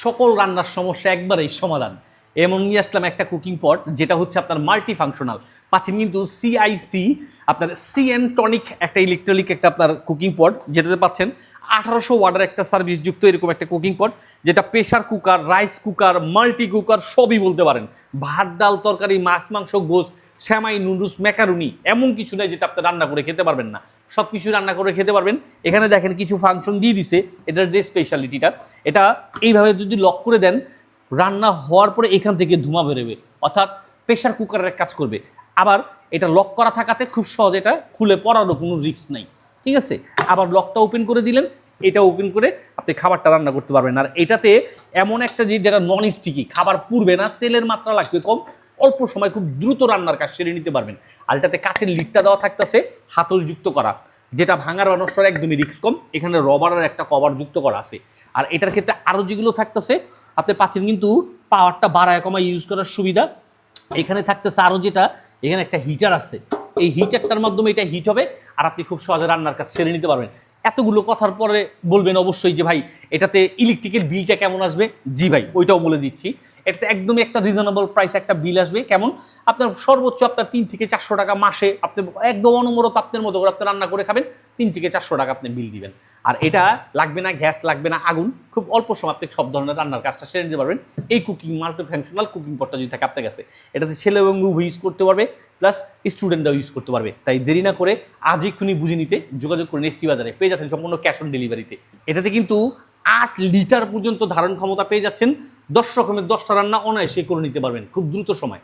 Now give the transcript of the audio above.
সকল রান্নার সমস্যা একবারেই সমাধান। এমন নিয়ে আসলাম একটা কুকিং পট, যেটা হচ্ছে আপনার মাল্টি ফাংশনাল। পাচ্ছেন কিন্তু সিআইসি আপনার সিএন টনিক একটা ইলেকট্রিক একটা আপনার কুকিং পট, যেটাতে পাচ্ছেন 1800 ওয়াটের একটা সার্ভিস যুক্ত এরকম একটা কুকিং পট, যেটা pressure cooker, rice cooker, multi cooker সবই বলতে পারেন। ভাত, ডাল, তরকারি, মাছ, মাংস, গোস, শ্যামাই, নুডলস, ম্যাকারুনি এমন কিছু নেই যেটা আপনি রান্না করে খেতে পারবেন না। সব কিছু রান্না করে খেতে পারবেন। এখানে দেখেন কিছু ফাংশন দিয়ে দিছে। এটার যে স্পেশালিটিটা, এটা এইভাবে যদি লক করে দেন, রান্না হওয়ার পরে এখান থেকে ধোঁয়া বেরোবে, অর্থাৎ প্রেশার কুকারের কাজ করবে। আবার এটা লক করা থাকাতে খুব সহজ এটা খুলে পড়ারও কোনো রিস্ক নাই, ঠিক আছে। আবার লকটা ওপেন করে দিলেন, এটা ওপেন করে আপনি খাবারটা রান্না করতে পারবেন। আর এটাতে এমন একটা জিনিস যেটা নন স্টিকি, খাবার পুড়বে না, তেলের মাত্রা লাগবে কম, অল্প সময় খুব দ্রুত রান্নার কাজ সেরে নিতে পারবেন। আর এটাতে কাঠের লিডটা দেওয়া থাকতেছে হাতল যুক্ত করা, যেটা ভাঙার বা নষ্ট একদমই রিস্ক কম। এখানে রবারের একটা কভার যুক্ত করা আছে। আর এটার ক্ষেত্রে আরও যেগুলো থাকতেছে আপনি পাচ্ছেন কিন্তু পাওয়ারটা বাড়ায় কমায় ইউজ করার সুবিধা। এখানে থাকতেছে আরও যেটা, এখানে একটা হিটার আছে, এই হিটারটার মাধ্যমে এটা হিট হবে আর আপনি খুব সহজে রান্নার কাজ সেরে নিতে পারবেন। এতগুলো কথার পরে বলবেন অবশ্যই যে ভাই এটাতে ইলেকট্রিকের বিলটা কেমন আসবে। জি ভাই, ওইটাও বলে দিচ্ছি। এটাতে একদমই একটা রিজনেবল প্রাইস একটা বিল আসবে। কেমন? আপনার সর্বোচ্চ আপনার 3 থেকে 400 টাকা মাসে আপনি একদম অনবরত আপনার মতো করে আপনি রান্না করে খাবেন, 3 থেকে 400 টাকা আপনি বিল দিবেন। আর এটা লাগবে না গ্যাস, লাগবে না আগুন, খুব অল্প সময় আপনি সব ধরনের রান্নার কাজটা সেরে নিতে পারবেন এই কুকিং মাল্টি ফাংশনাল কুকিং পটটা যদি থাকে আপনার কাছে। এটাতে ছেলে এবং মেয়ে ইউজ করতে পারবে, প্লাস স্টুডেন্টরাও ইউজ করতে পারবে। তাই দেরি না করে আজ এক্ষুনি বুঝে নিতে যোগাযোগ করে এসটি বাজারে পেয়ে যাচ্ছেন সম্পূর্ণ ক্যাশ অন ডেলিভারিতে। এটাতে কিন্তু 8 লিটার পর্যন্ত ধারণ ক্ষমতা পেয়ে যাচ্ছেন। 10 রকমের 10টা রান্না অনায়াসে করে নিতে পারবেন খুব দ্রুত সময়।